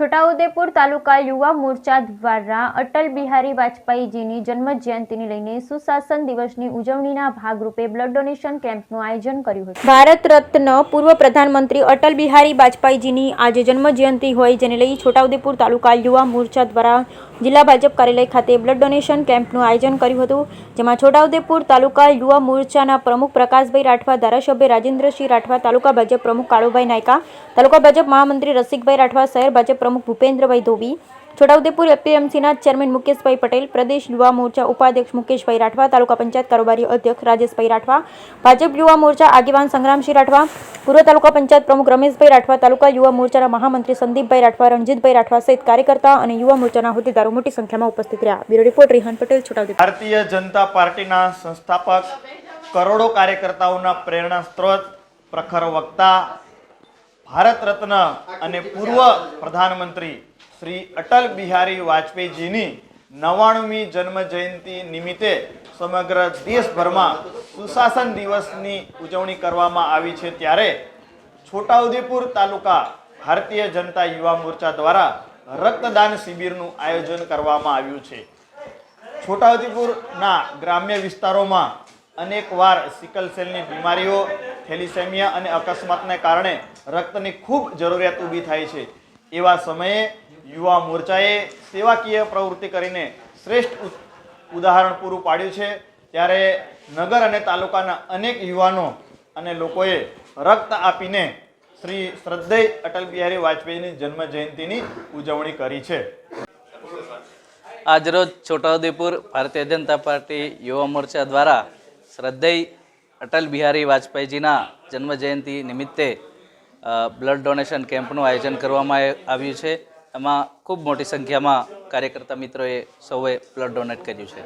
છોટાઉદેપુર તાલુકા યુવા મોરચા દ્વારા અટલ બિહારી વાજપેયીજીની જન્મ જયંતિને લઈને સુશાસન દિવસની ઉજવણીના ભાગરૂપે બ્લડ ડોનેશન કેમ્પનું આયોજન કર્યું હતું। ભારત રત્ન પૂર્વ પ્રધાનમંત્રી અટલ બિહારી વાજપેયીજીની આજે જન્મ જયંતિ હોય જેને લઈ છોટાઉદેપુર તાલુકા યુવા મોરચા દ્વારા જિલ્લા ભાજપ કાર્યાલય ખાતે બ્લડ ડોનેશન કેમ્પનું આયોજન કર્યું હતું, જેમાં છોટાઉદેપુર તાલુકા યુવા મોરચાના પ્રમુખ પ્રકાશભાઈ રાઠવા, ધારાસભ્ય રાજેન્દ્રસિંહ રાઠવા, તાલુકા ભાજપ પ્રમુખ કાળુભાઈ નાયકા, તાલુકા ભાજપ મહામંત્રી રસિકભાઈ રાઠવા, શહેર ભાજપ પ્રમુખ ભૂપેન્દ્રભાઈ ધોબી, છોટાઉદેપુર એપીએમસીના ચેરમેન મુકેશભાઈ પટેલ, પ્રદેશ યુવા મોરચા ઉપાધ્યક્ષ મુકેશભાઈ રાઠવા, તાલુકા પંચાયત કારોબારી અધ્યક્ષ રાજેશભાઈ રાઠવા, ભાજપ યુવા મોરચા આગેવાન સંગ્રામસિંહ રાઠવા, પૂર્વ તાલુકા પંચાયત પ્રમુખ રમેશભાઈ રાઠવા, તાલુકા યુવા મોરચાના મહામંત્રી સંદીપભાઈ રાઠવા, રણજીતભાઈ રાઠવા સહિત કાર્યકર્તા અને યુવા મોરચાના હોદ્દેદારો મોટી સંખ્યામાં ઉપસ્થિત રહ્યા। Bureau report Rehan Patel, Chhota Udaipur. ભારતીય જનતા પાર્ટીના સંસ્થાપક, કરોડો કાર્યકર્તાઓના પ્રેરણા સ્ત્રોત, પ્રખર વક્તા, ભારત રત્ન અને પૂર્વ પ્રધાનમંત્રી શ્રી અટલ બિહારી વાજપેયીજીની 99મી જન્મ જયંતિ નિમિત્તે સમગ્ર દેશભરમાં સુશાસન દિવસની ઉજવણી કરવામાં આવી છે। ત્યારે છોટાઉદેપુર તાલુકા ભારતીય જનતા યુવા મોરચા દ્વારા રક્તદાન શિબિરનું આયોજન કરવામાં આવ્યું છે। છોટાઉદેપુરના ગ્રામ્ય વિસ્તારોમાં અનેકવાર સિકલ સેલની બીમારીઓ, થેલિસેમિયા અને અકસ્માતને કારણે રક્તની ખૂબ જરૂરિયાત ઊભી થાય છે। એવા સમયે યુવા મોરચાએ સેવાકીય પ્રવૃત્તિ કરીને શ્રેષ્ઠ ઉદાહરણ પૂરું પાડ્યું છે। ત્યારે નગર અને તાલુકાના અનેક યુવાનો અને લોકોએ રક્ત આપીને શ્રી શ્રદ્ધેય અટલ બિહારી વાજપેયીની જન્મ જયંતિની ઉજવણી કરી છે। આજરોજ છોટાઉદેપુર ભારતીય જનતા પાર્ટી યુવા મોરચા દ્વારા શ્રદ્ધેય અટલ બિહારી વાજપેયીજીના જન્મ જયંતિ નિમિત્તે બ્લડ ડોનેશન કેમ્પનું આયોજન કરવામાં આવ્યું છે। એમાં ખૂબ મોટી સંખ્યામાં કાર્યકર્તા મિત્રોએ સૌએ બ્લડ ડોનેટ કર્યું છે।